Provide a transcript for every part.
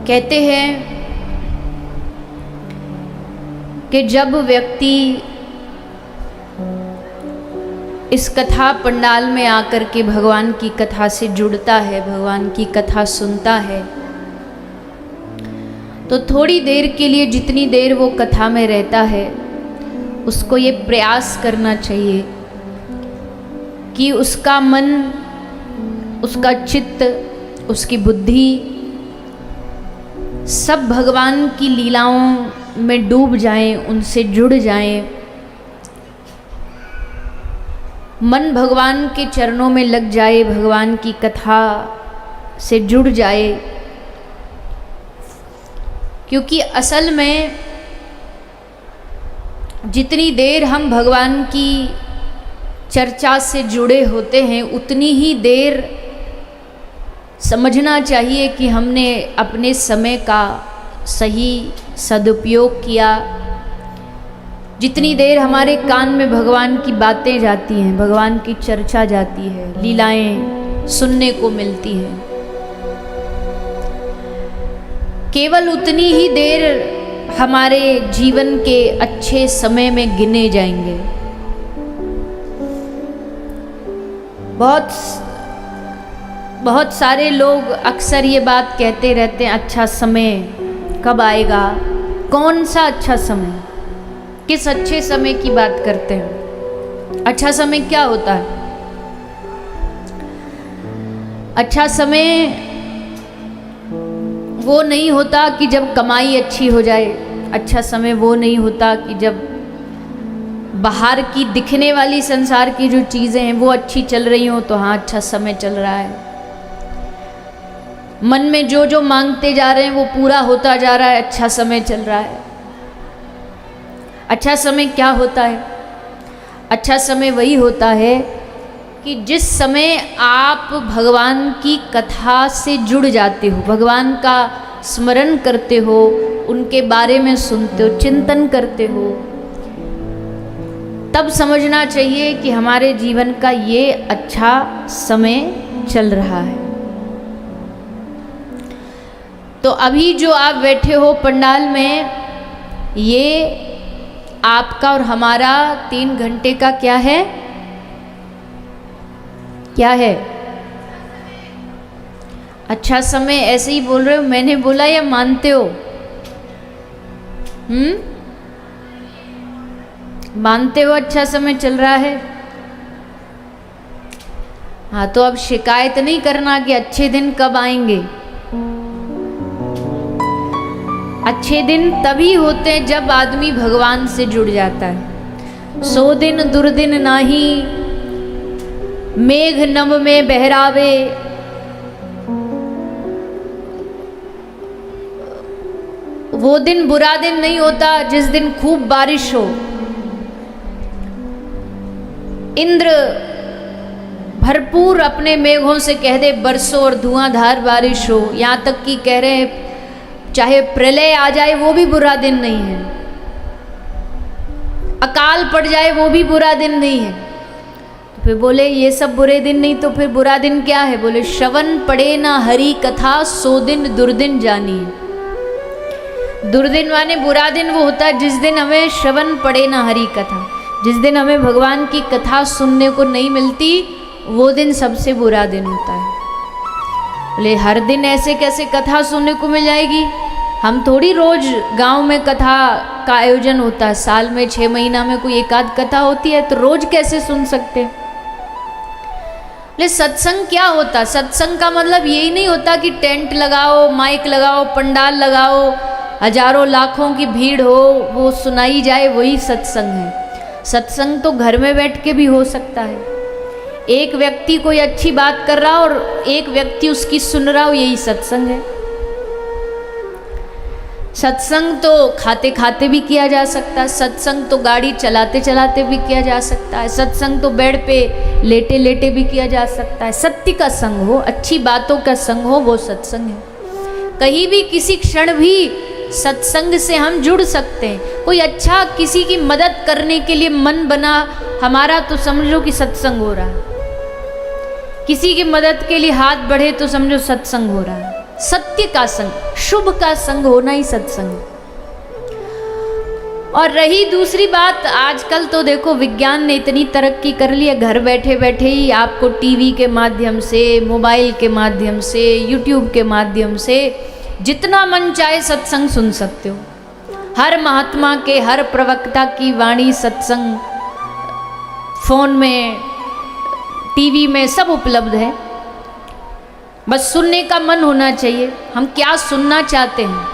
कहते हैं कि जब व्यक्ति इस कथा पंडाल में आकर के भगवान की कथा से जुड़ता है, भगवान की कथा सुनता है, तो थोड़ी देर के लिए, जितनी देर वो कथा में रहता है, उसको ये प्रयास करना चाहिए कि उसका मन, उसका चित्त, उसकी बुद्धि सब भगवान की लीलाओं में डूब जाएं, उनसे जुड़ जाएं। मन भगवान के चरणों में लग जाए, भगवान की कथा से जुड़ जाए। क्योंकि असल में जितनी देर हम भगवान की चर्चा से जुड़े होते हैं, उतनी ही देर समझना चाहिए कि हमने अपने समय का सही सदुपयोग किया। जितनी देर हमारे कान में भगवान की बातें जाती हैं, भगवान की चर्चा जाती है, लीलाएं सुनने को मिलती हैं, केवल उतनी ही देर हमारे जीवन के अच्छे समय में गिने जाएंगे। बहुत सारे लोग अक्सर ये बात कहते रहते हैं, अच्छा समय कब आएगा, कौन सा अच्छा समय, किस अच्छे समय की बात करते हैं। अच्छा समय क्या होता है? अच्छा समय वो नहीं होता कि जब कमाई अच्छी हो जाए। अच्छा समय वो नहीं होता कि जब बाहर की दिखने वाली संसार की जो चीज़ें हैं वो अच्छी चल रही हो तो हाँ अच्छा समय चल रहा है। मन में जो जो मांगते जा रहे हैं वो पूरा होता जा रहा है, अच्छा समय चल रहा है। अच्छा समय क्या होता है? अच्छा समय वही होता है कि जिस समय आप भगवान की कथा से जुड़ जाते हो, भगवान का स्मरण करते हो, उनके बारे में सुनते हो, चिंतन करते हो, तब समझना चाहिए कि हमारे जीवन का ये अच्छा समय चल रहा है। तो अभी जो आप बैठे हो पंडाल में, ये आपका और हमारा 3 घंटे का क्या है? क्या है? अच्छा समय। ऐसे ही बोल रहे हो, मैंने बोला या मानते हो? मानते हो अच्छा समय चल रहा है? हाँ, तो अब शिकायत नहीं करना कि अच्छे दिन कब आएंगे। अच्छे दिन तभी होते हैं जब आदमी भगवान से जुड़ जाता है। 100 दिन दुर्दिन नाही, मेघ नभ में बहरावे, वो दिन बुरा दिन नहीं होता जिस दिन खूब बारिश हो। इंद्र भरपूर अपने मेघों से कह दे बरसो और धुआंधार बारिश हो, यहाँ तक कि कह रहे हैं चाहे प्रलय आ जाए वो भी बुरा दिन नहीं है, अकाल पड़ जाए वो भी बुरा दिन नहीं है। तो फिर बोले ये सब बुरे दिन नहीं तो फिर बुरा दिन क्या है? बोले श्रवण पड़े ना हरि कथा, 100 दिन दुर्दिन जानी। दुर्दिन माने बुरा दिन वो होता है जिस दिन हमें श्रवण पड़े ना हरि कथा, जिस दिन हमें भगवान की कथा सुनने को नहीं मिलती, वो दिन सबसे बुरा दिन होता है। बोले हर दिन ऐसे कैसे कथा सुनने को मिल जाएगी? हम थोड़ी रोज गांव में कथा का आयोजन होता है, साल में 6 महीना में कोई एक आध कथा होती है, तो रोज कैसे सुन सकते? बोले सत्संग क्या होता? सत्संग का मतलब यही नहीं होता कि टेंट लगाओ, माइक लगाओ, पंडाल लगाओ, हजारों लाखों की भीड़ हो, वो सुनाई जाए, वही सत्संग है। सत्संग तो घर में बैठ के भी हो सकता है। एक व्यक्ति कोई अच्छी बात कर रहा हो और एक व्यक्ति उसकी सुन रहा हो, यही सत्संग है। सत्संग तो खाते खाते भी किया जा सकता है, सत्संग तो गाड़ी चलाते चलाते भी किया जा सकता है, सत्संग तो बेड पे लेटे लेटे भी किया जा सकता है। सत्य का संग हो, अच्छी बातों का संग हो, वो सत्संग है। कहीं भी किसी क्षण भी सत्संग से हम जुड़ सकते हैं। कोई अच्छा किसी की मदद करने के लिए मन बना हमारा, तो समझ लो कि सत्संग हो रहा है। किसी की मदद के लिए हाथ बढ़े तो समझो सत्संग हो रहा है। सत्य का संग, शुभ का संग होना ही सत्संग। और रही दूसरी बात, आजकल तो देखो विज्ञान ने इतनी तरक्की कर ली है, घर बैठे बैठे ही आपको टीवी के माध्यम से, मोबाइल के माध्यम से, यूट्यूब के माध्यम से जितना मन चाहे सत्संग सुन सकते हो। हर महात्मा के, हर प्रवक्ता की वाणी सत्संग फोन में, टीवी में सब उपलब्ध है। बस सुनने का मन होना चाहिए, हम क्या सुनना चाहते हैं,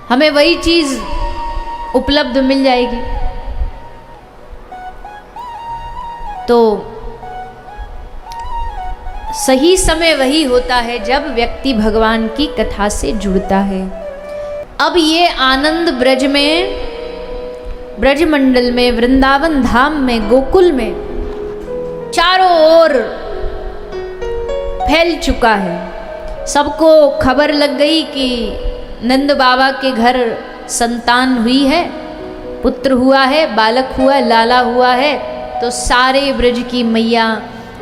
हमें वही चीज उपलब्ध मिल जाएगी। तो सही समय वही होता है जब व्यक्ति भगवान की कथा से जुड़ता है। अब ये आनंद ब्रज में, ब्रजमंडल में, वृंदावन धाम में, गोकुल में चारों ओर फैल चुका है। सबको खबर लग गई कि नंद बाबा के घर संतान हुई है, पुत्र हुआ है, बालक हुआ है, लाला हुआ है। तो सारे ब्रज की मैया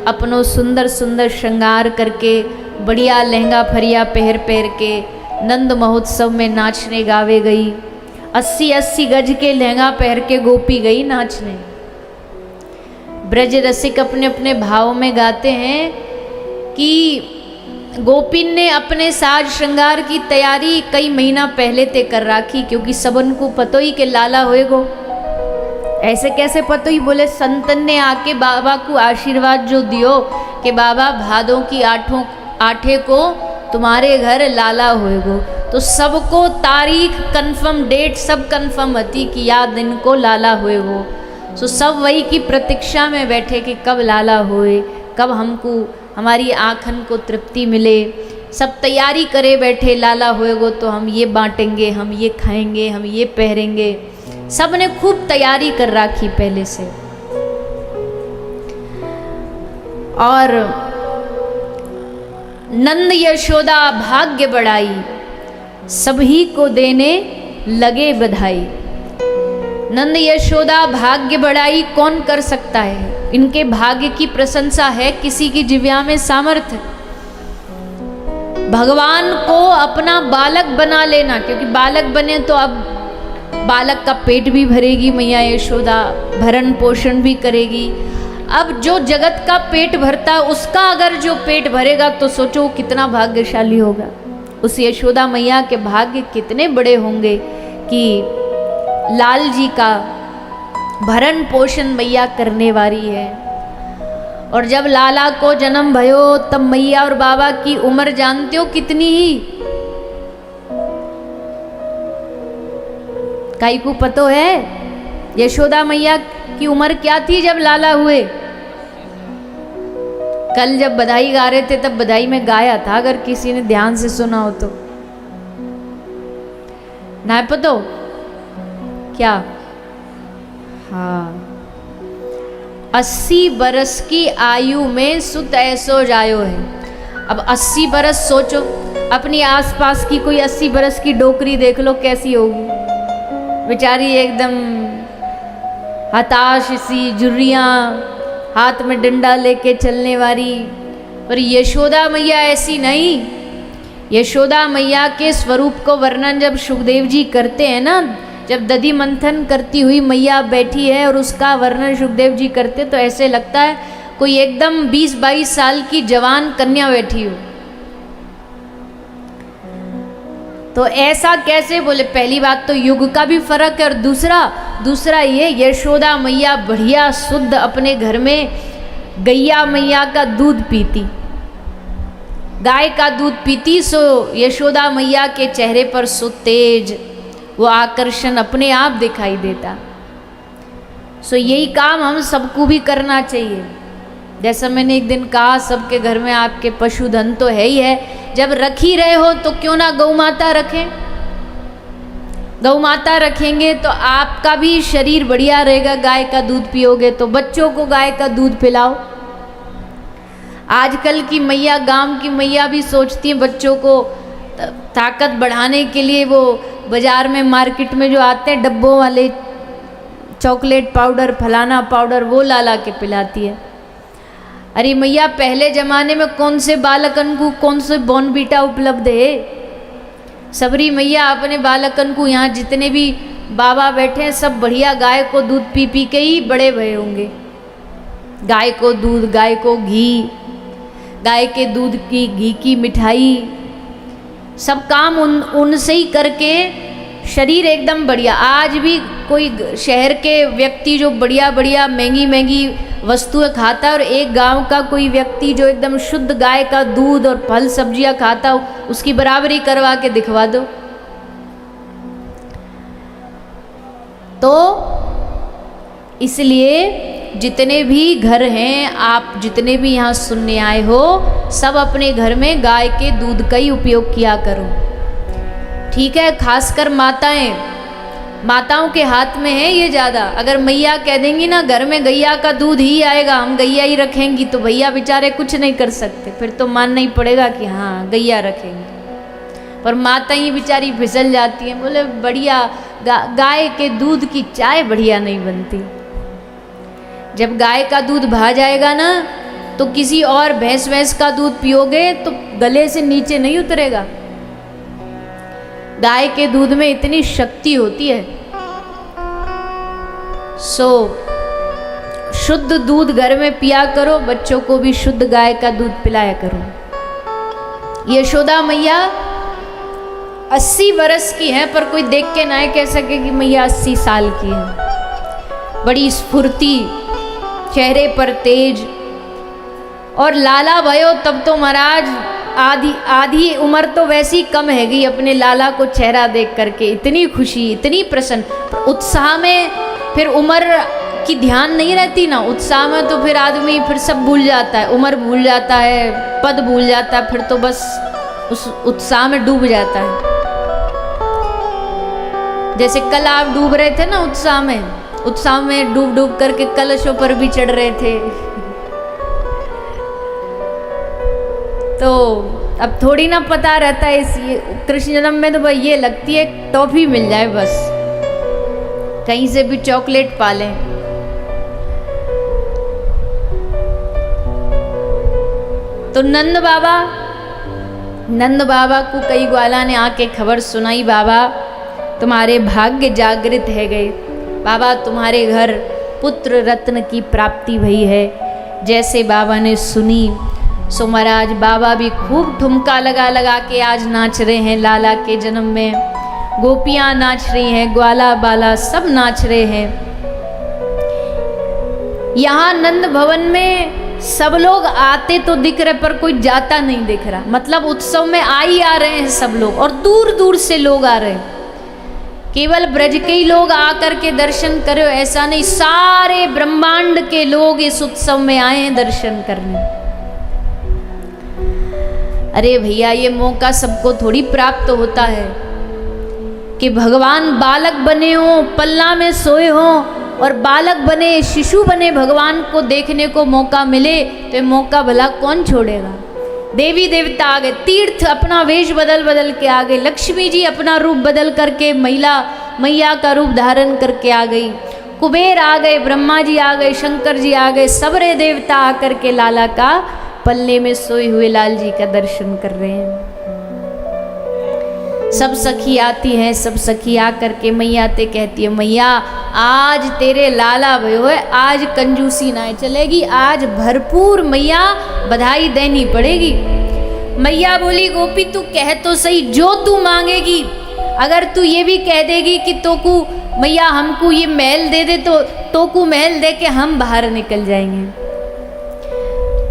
अपनों सुंदर सुंदर श्रृंगार करके, बढ़िया लहंगा फरिया पहर पहर के नंद महोत्सव में नाचने गावे गई। 80-80 गज के लहंगा पहर के गोपी गई नाचने। ब्रज रसिक अपने अपने भाव में गाते हैं कि गोपिन ने अपने साज श्रृंगार की तैयारी कई महीना पहले ते कर राखी, क्योंकि सबन को पतो ही के लाला होएगो। ऐसे कैसे पतो ही, बोले संतन ने आके बाबा को आशीर्वाद जो दियो कि बाबा भादों की आठे को तुम्हारे घर लाला होएगो। तो सबको तारीख कंफर्म, डेट सब कंफर्म होती कि या दिन को लाला होएगो। सो सब वही की प्रतीक्षा में बैठे कि कब लाला होए, कब हमको हमारी आँखन को तृप्ति मिले। सब तैयारी करे बैठे, लाला होएगो तो हम ये बांटेंगे, हम ये खाएंगे, हम ये पहरेंगे। सब ने खूब तैयारी कर राखी पहले से। और नंद यशोदा भाग्य बढ़ाई, सभी को देने लगे बधाई। नंद यशोदा भाग्य बढ़ाई कौन कर सकता है? इनके भाग्य की प्रशंसा है किसी की जिव्या में सामर्थ्य। भगवान को अपना बालक बना लेना, क्योंकि बालक बने तो अब बालक का पेट भी भरेगी मैया यशोदा, भरण पोषण भी करेगी। अब जो जगत का पेट भरता उसका अगर जो पेट भरेगा तो सोचो कितना भाग्यशाली होगा। उस यशोदा मैया के भाग्य कितने बड़े होंगे कि लाल जी का भरण पोषण मैया करने वाली है। और जब लाला को जन्म भयो तब मैया और बाबा की उम्र जानते हो कितनी ही? काई को पतो है यशोदा मैया की उम्र क्या थी जब लाला हुए? कल जब बधाई गा रहे थे तब बधाई में गाया था, अगर किसी ने ध्यान से सुना हो तो। ना पतो क्या? हाँ, 80 बरस की आयु में सुत ऐसो जायो है। अब 80 बरस सोचो, अपनी आसपास की कोई 80 बरस की डोकरी देख लो कैसी होगी, बेचारी एकदम हताश सी, जुर्रियाँ, हाथ में डंडा लेके चलने वाली। पर यशोदा मैया ऐसी नहीं। यशोदा मैया के स्वरूप को वर्णन जब सुखदेव जी करते हैं ना, जब दधि मंथन करती हुई मैया बैठी है और उसका वर्णन सुखदेव जी करते, तो ऐसे लगता है कोई एकदम 20-22 साल की जवान कन्या बैठी हो। तो ऐसा कैसे? बोले पहली बात तो युग का भी फर्क है, और दूसरा ये यशोदा मैया बढ़िया शुद्ध अपने घर में गैया मैया का दूध पीती, गाय का दूध पीती। सो यशोदा मैया के चेहरे पर सो तेज, वो आकर्षण अपने आप दिखाई देता। सो यही काम हम सबको भी करना चाहिए। जैसा मैंने एक दिन कहा, सबके घर में आपके पशुधन तो है ही है, जब रख ही रहे हो तो क्यों ना गौ माता रखें। गौ माता रखेंगे तो आपका भी शरीर बढ़िया रहेगा। गाय का दूध पियोगे तो बच्चों को गाय का दूध पिलाओ। आजकल की मैया, गांव की मैया भी सोचती हैं बच्चों को ताकत बढ़ाने के लिए वो बाज़ार में, मार्केट में जो आते हैं डब्बों वाले चॉकलेट पाउडर, फलाना पाउडर, वो ला के पिलाती है। अरे मैया पहले जमाने में कौन से बालकन को कौन से बॉर्नवीटा उपलब्ध है। सबरी मैया अपने बालकन को, यहाँ जितने भी बाबा बैठे हैं सब बढ़िया गाय को दूध पी पी के ही बड़े भये होंगे। गाय को दूध, गाय को घी, गाय के दूध की घी की मिठाई, सब काम उनसे ही करके शरीर एकदम बढ़िया। आज भी कोई शहर के व्यक्ति जो बढ़िया बढ़िया महंगी महंगी वस्तुएं खाता है और एक गांव का कोई व्यक्ति जो एकदम शुद्ध गाय का दूध और फल सब्जियां खाता हो, उसकी बराबरी करवा के दिखवा दो। तो इसलिए जितने भी घर हैं, आप जितने भी यहाँ सुनने आए हो, सब अपने घर में गाय के दूध का ही उपयोग किया करो, ठीक है। खासकर माताओं के हाथ में है ये ज़्यादा। अगर मैया कह देंगी ना घर में गैया का दूध ही आएगा, हम गैया ही रखेंगी, तो भैया बेचारे कुछ नहीं कर सकते, फिर तो मानना ही पड़ेगा कि हाँ गैया रखेंगे। पर माता ही बेचारी फिसल जाती हैं, बोले बढ़िया गाय के दूध की चाय बढ़िया नहीं बनती। जब गाय का दूध भा जाएगा ना, तो किसी और भैंस का दूध पियोगे तो गले से नीचे नहीं उतरेगा। गाय के दूध में इतनी शक्ति होती है। शुद्ध दूध घर में पिया करो, बच्चों को भी शुद्ध गाय का दूध पिलाया करो। यशोदा मैया 80 वर्ष की है, पर कोई देख के ना कह सके कि मैया 80 साल की है। बड़ी स्फूर्ति, चेहरे पर तेज। और लाला भयो तब तो महाराज आधी उम्र तो वैसी कम हैगी अपने लाला को चेहरा देख करके, इतनी खुशी, इतनी प्रसन्न। उत्साह में फिर उम्र की ध्यान नहीं रहती ना, उत्साह में तो फिर आदमी फिर सब भूल जाता है, उम्र भूल जाता है, पद भूल जाता है, फिर तो बस उस उत्साह में डूब जाता है। जैसे कल आप डूब रहे थे ना उत्साह में डूब डूब करके कलशों पर भी चढ़ रहे थे। तो अब थोड़ी ना पता रहता है इस कृष्ण जन्म में, तो भाई ये लगती है टॉफी मिल जाए बस, कहीं से भी चॉकलेट पालें। तो नंद बाबा को कई ग्वाला ने आके खबर सुनाई, बाबा तुम्हारे भाग्य जागृत है गए, बाबा तुम्हारे घर पुत्र रत्न की प्राप्ति भई है। जैसे बाबा ने सुनी सो महाराज बाबा भी खूब ठुमका लगा लगा के आज नाच रहे हैं लाला के जन्म में। गोपियां नाच रही हैं, ग्वाला बाला सब नाच रहे हैं। यहाँ नंद भवन में सब लोग आते तो दिख रहे, पर कोई जाता नहीं दिख रहा। मतलब उत्सव में आ रहे हैं सब लोग, और दूर दूर से लोग आ रहे हैं। केवल ब्रज के ही लोग आकर के दर्शन करो ऐसा नहीं, सारे ब्रह्मांड के लोग इस उत्सव में आए हैं दर्शन करने। अरे भैया ये मौका सबको थोड़ी प्राप्त होता है कि भगवान बालक बने हो, पल्ला में सोए हो, और बालक बने, शिशु बने, भगवान को देखने को मौका मिले, तो ये मौका भला कौन छोड़ेगा। देवी देवता आ गए, तीर्थ अपना वेश बदल बदल के आ गए, लक्ष्मी जी अपना रूप बदल करके मैया का रूप धारण करके आ गई, कुबेर आ गए, ब्रह्मा जी आ गए, शंकर जी आ गए, सबरे देवता आकर के लाला का पल्ले में सोए हुए लाल जी का दर्शन कर रहे हैं। सब सखी आती हैं, सब सखी आकर के मैया ते कहती है, मैया आज तेरे लाला भयो है, आज कंजूसी ना चलेगी, आज भरपूर मैया बधाई देनी पड़ेगी। मैया बोली गोपी तू कह तो सही, जो तू मांगेगी, अगर तू ये भी कह देगी कि तोकू मैया हमको ये महल दे दे, तो तोकू महल दे के हम बाहर निकल जाएंगे।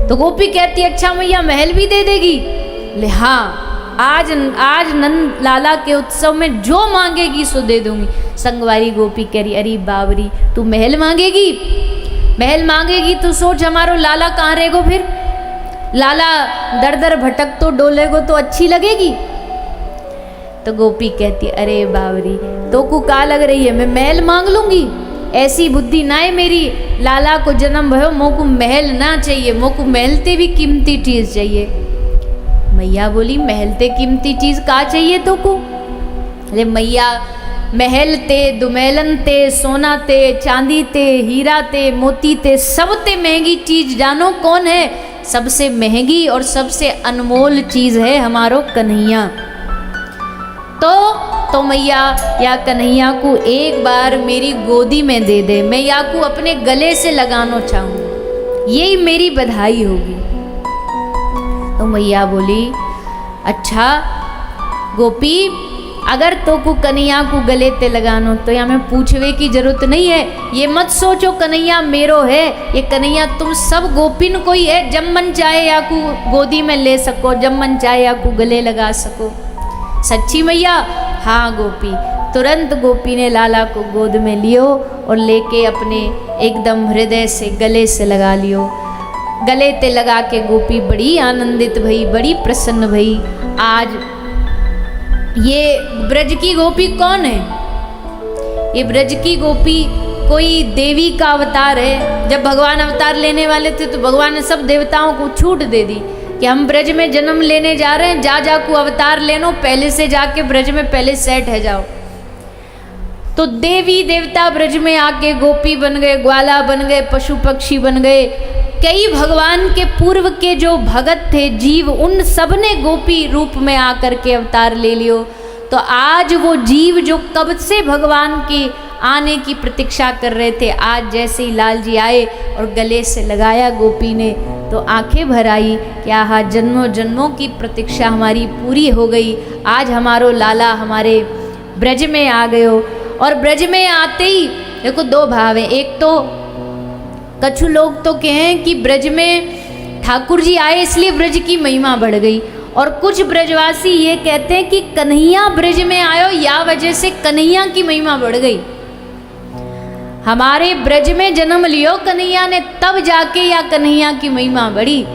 तो गोपी कहती अच्छा मैया महल भी दे देगी। ले हाँ, आज नंद लाला के उत्सव में जो मांगेगी सो दे दूंगी। संगवारी गोपी कह रही अरे बावरी तू महल मांगेगी तो सोच हमारो लाला कहाँ रहेगो, फिर लाला दर दर भटक तो डोलेगो तो अच्छी लगेगी। तो गोपी कहती अरे बावरी तो को का लग रही है, मैं महल मांग लूंगी, ऐसी बुद्धि ना है मेरी। लाला को जन्म भयो, मोको महल ना चाहिए, मोको महलते भी कीमती चीज चाहिए। मैया बोली महलते कीमती चीज का चाहिए तो को? अरे मैया महल ते, दुमेलन ते, सोना ते, चांदी ते, हीरा ते, मोती ते, सब ते महंगी चीज जानो कौन है? सबसे महंगी और सबसे अनमोल चीज है हमारो कन्हैया। तो मैया या कन्हैया को एक बार मेरी गोदी में दे दे, मैं या को अपने गले से लगाना चाहूँ, यही मेरी बधाई होगी। तो मैया बोली अच्छा गोपी, अगर तो को कन्हैया को गले ते लगानो तो या मैं पूछवे की जरूरत नहीं है। ये मत सोचो कन्हैया मेरो है, ये कन्हैया तुम सब गोपिन को ही है। जब मन चाहे या को गोदी में ले सको, जब मन चाहे या को गले लगा सको। सच्ची मैया? हाँ गोपी। तुरंत गोपी ने लाला को गोद में लियो और लेके अपने एकदम हृदय से गले से लगा लियो। गले ते लगा के गोपी बड़ी आनंदित भई, बड़ी प्रसन्न भई। आज ये ब्रज की गोपी कौन है? ये ब्रज की गोपी कोई देवी का अवतार है। जब भगवान अवतार लेने वाले थे तो भगवान ने सब देवताओं को छूट दे दी कि हम ब्रज में जन्म लेने जा रहे हैं, जा को अवतार लेनो, पहले से जाके ब्रज में पहले सेट है जाओ। तो देवी देवता ब्रज में आके गोपी बन गए, ग्वाला बन गए, पशु पक्षी बन गए। कई भगवान के पूर्व के जो भगत थे जीव, उन सब ने गोपी रूप में आकर के अवतार ले लियो। तो आज वो जीव जो कब से भगवान के आने की प्रतीक्षा कर रहे थे, आज जैसे ही लाल जी आए और गले से लगाया गोपी ने तो आंखें भर आई कि आहा, जन्मों जन्मों की प्रतीक्षा हमारी पूरी हो गई। आज हमारो लाला हमारे ब्रज में आ गयो। और ब्रज में आते ही देखो दो भाव हैं। एक तो कछु लोग तो कहें कि ब्रज में ठाकुर जी आए इसलिए ब्रज की महिमा बढ़ गई, और कुछ ब्रजवासी ये कहते हैं कि कन्हैया ब्रज में आयो या वजह से कन्हैया की महिमा बढ़ गई। हमारे ब्रज में जन्म लियो कन्हैया ने, तब जाके या कन्हैया की महिमा बढ़ी।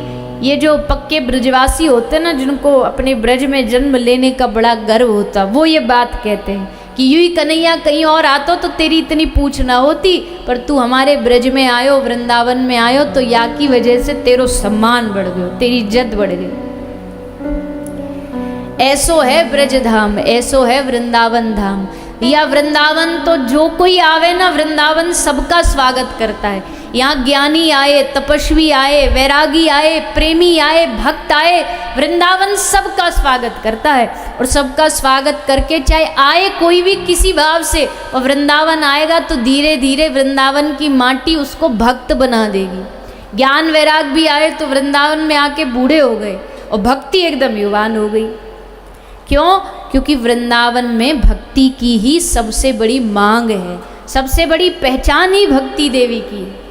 ये जो पक्के ब्रजवासी होते ना, जिनको अपने ब्रज में जन्म लेने का बड़ा गर्व होता, वो ये बात कहते हैं कि यूं ही कन्हैया कहीं और आतो तो तेरी इतनी पूछ ना होती, पर तू हमारे ब्रज में आयो, वृंदावन में आयो तो या की वजह से तेरो सम्मान बढ़ गयो, तेरी इज्जत बढ़ गई। ऐसो है ब्रज धाम, ऐसो है वृंदावन धाम। या वृंदावन तो जो कोई आवे ना, वृंदावन सबका स्वागत करता है। यहाँ ज्ञानी आए, तपस्वी आए, वैरागी आए, प्रेमी आए, भक्त आए, वृंदावन सबका स्वागत करता है। और सबका स्वागत करके चाहे आए कोई भी किसी भाव से, और वृंदावन आएगा तो धीरे धीरे वृंदावन की माटी उसको भक्त बना देगी। ज्ञान वैराग भी आए तो वृंदावन में आके बूढ़े हो गए और भक्ति एकदम युवान हो गई। क्यों? क्योंकि वृंदावन में भक्ति की ही सबसे बड़ी मांग है, सबसे बड़ी पहचान ही भक्ति देवी की है।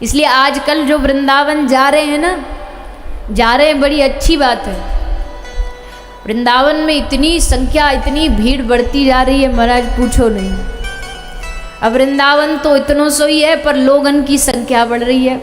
इसलिए आजकल जो वृंदावन जा रहे हैं ना, जा रहे हैं, बड़ी अच्छी बात है। वृंदावन में इतनी संख्या, इतनी भीड़ बढ़ती जा रही है, महाराज पूछो नहीं। अब वृंदावन तो इतनों सो ही है, पर लोगन की संख्या बढ़ रही है।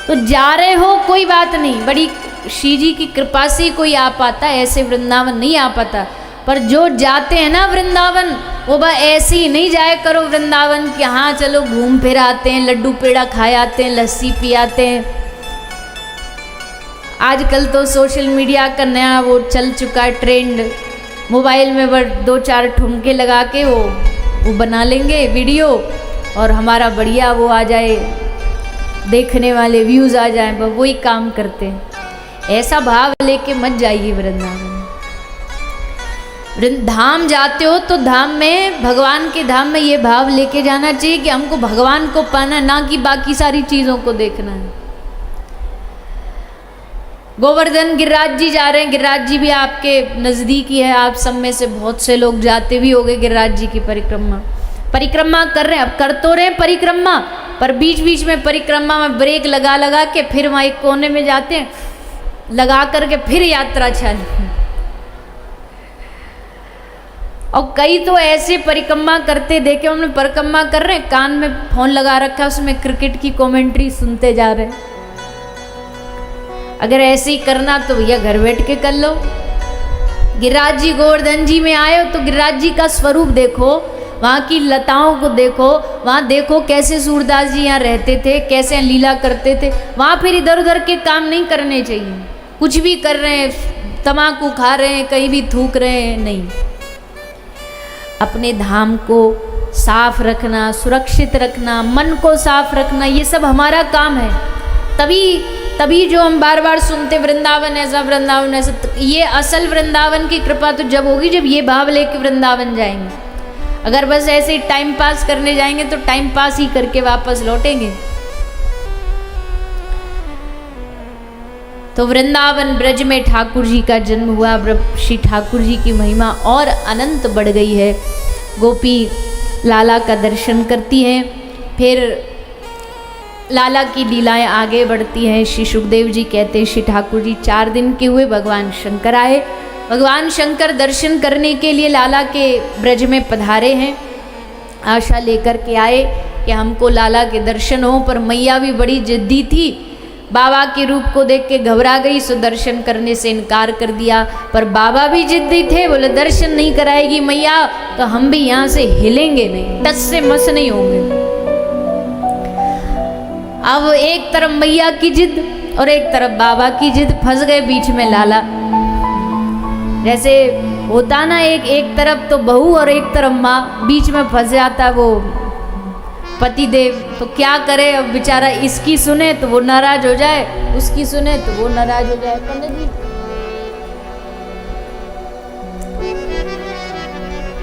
तो जा रहे हो कोई बात नहीं, बड़ी श्री जी की कृपा से कोई आ पाता, ऐसे वृंदावन नहीं आ पाता। पर जो जाते हैं ना वृंदावन, वो बा ऐसे ही नहीं जाए करो वृंदावन कि हाँ चलो घूम फिर आते हैं, लड्डू पेड़ा खाए आते हैं, लस्सी पी आते हैं। आजकल तो सोशल मीडिया का नया वो चल चुका है ट्रेंड, मोबाइल में बस 2-4 ठुमके लगा के वो बना लेंगे वीडियो, और हमारा बढ़िया वो आ जाए, देखने वाले व्यूज़ आ जाए, बस वही काम करते हैं। ऐसा भाव लेके मत जाइए वृंदावन। धाम जाते हो तो धाम में, भगवान के धाम में ये भाव लेके जाना चाहिए कि हमको भगवान को पाना, ना कि बाकी सारी चीज़ों को देखना है। गोवर्धन गिरिराज जी जा रहे हैं, गिरिराज जी भी आपके नज़दीक ही है, आप सब में से बहुत से लोग जाते भी होंगे गिरिराज जी की परिक्रमा कर रहे हैं। अब कर तो रहे हैं परिक्रमा, पर बीच बीच में परिक्रमा में ब्रेक लगा लगा के फिर वहाँ एक कोने में जाते हैं, लगा करके फिर यात्रा चालू। और कई तो ऐसे परिक्रमा करते देखे, हमने परिक्रमा कर रहे हैं, कान में फोन लगा रखा है, उसमें क्रिकेट की कमेंट्री सुनते जा रहे हैं। अगर ऐसे ही करना तो भैया घर बैठ के कर लो। गिरिराज जी गोवर्धन जी में आए हो तो गिरिराज जी का स्वरूप देखो, वहाँ की लताओं को देखो, वहाँ देखो कैसे सूरदास जी यहाँ रहते थे, कैसे लीला करते थे। वहाँ फिर इधर उधर के काम नहीं करने चाहिए। कुछ भी कर रहे हैं, तम्बाकू खा रहे हैं, कहीं भी थूक रहे हैं, नहीं। अपने धाम को साफ रखना, सुरक्षित रखना, मन को साफ रखना, ये सब हमारा काम है। तभी जो हम बार बार सुनते वृंदावन ऐसा, ये असल वृंदावन की कृपा तो जब होगी जब ये भाव लेके वृंदावन जाएंगे। अगर बस ऐसे ही टाइम पास करने जाएंगे तो टाइम पास ही करके वापस लौटेंगे। तो वृंदावन ब्रज में ठाकुर जी का जन्म हुआ। श्री ठाकुर जी की महिमा और अनंत बढ़ गई है। गोपी लाला का दर्शन करती हैं, फिर लाला की लीलाएं आगे बढ़ती हैं। श्री सुखदेव जी कहते हैं श्री ठाकुर जी 4 दिन के हुए, भगवान शंकर आए। भगवान शंकर दर्शन करने के लिए लाला के ब्रज में पधारे हैं। आशा लेकर के आए कि हमको लाला के दर्शन हो, पर मैया भी बड़ी जिद्दी थी। बाबा के रूप को देख के घबरा गई, सो दर्शन करने से इनकार कर दिया। पर बाबा भी जिद्दी थे, बोले दर्शन नहीं कराएगी मैया तो हम भी यहाँ से हिलेंगे नहीं, टस से मस नहीं होंगे। अब एक तरफ मैया की जिद और एक तरफ बाबा की जिद, फंस गए बीच में लाला। जैसे होता ना, एक तरफ तो बहू और एक तरफ माँ, बीच में फंस जाता वो पति देव। तो क्या करे अब बेचारा, इसकी सुने तो वो नाराज हो जाए, उसकी सुने तो वो नाराज हो जाए। पंडित जी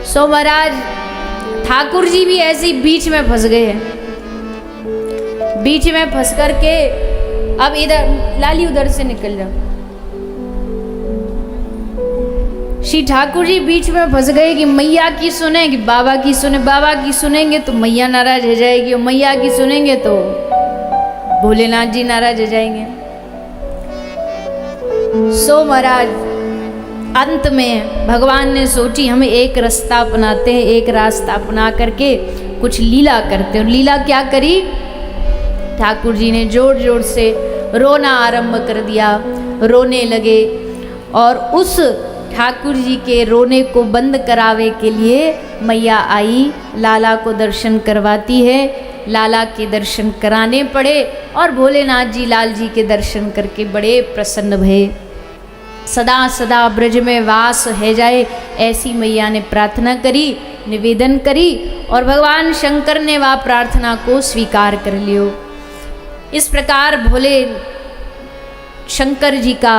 सो महाराज ठाकुर जी भी ऐसे ही बीच में फंस गए हैं। बीच में फंस करके अब इधर लाली उधर से निकल जाओ। श्री ठाकुर जी बीच में फंस गए कि मैया की सुने कि बाबा की सुने। बाबा की सुनेंगे तो मैया नाराज हो जाएगी और मैया की सुनेंगे तो भोलेनाथ जी नाराज हो जाएंगे। सो महाराज अंत में भगवान ने सोची हमें एक रास्ता अपनाते हैं, एक रास्ता अपना करके कुछ लीला करते हैं। और लीला क्या करी, ठाकुर जी ने जोर जोर से रोना आरंभ कर दिया, रोने लगे। और उस ठाकुर जी के रोने को बंद करावे के लिए मैया आई, लाला को दर्शन करवाती है। लाला के दर्शन कराने पड़े और भोलेनाथ जी लाल जी के दर्शन करके बड़े प्रसन्न भये। सदा सदा ब्रज में वास है जाए, ऐसी मैया ने प्रार्थना करी, निवेदन करी और भगवान शंकर ने वह प्रार्थना को स्वीकार कर लियो। इस प्रकार भोले शंकर जी का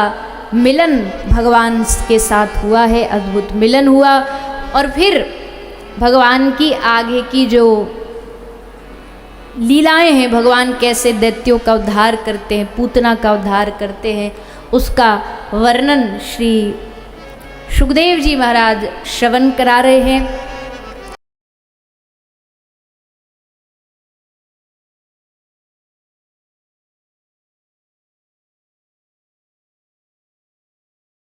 मिलन भगवान के साथ हुआ है, अद्भुत मिलन हुआ। और फिर भगवान की आगे की जो लीलाएं हैं, भगवान कैसे दैत्यों का उद्धार करते हैं, पूतना का उद्धार करते हैं, उसका वर्णन श्री सुखदेव जी महाराज श्रवण करा रहे हैं।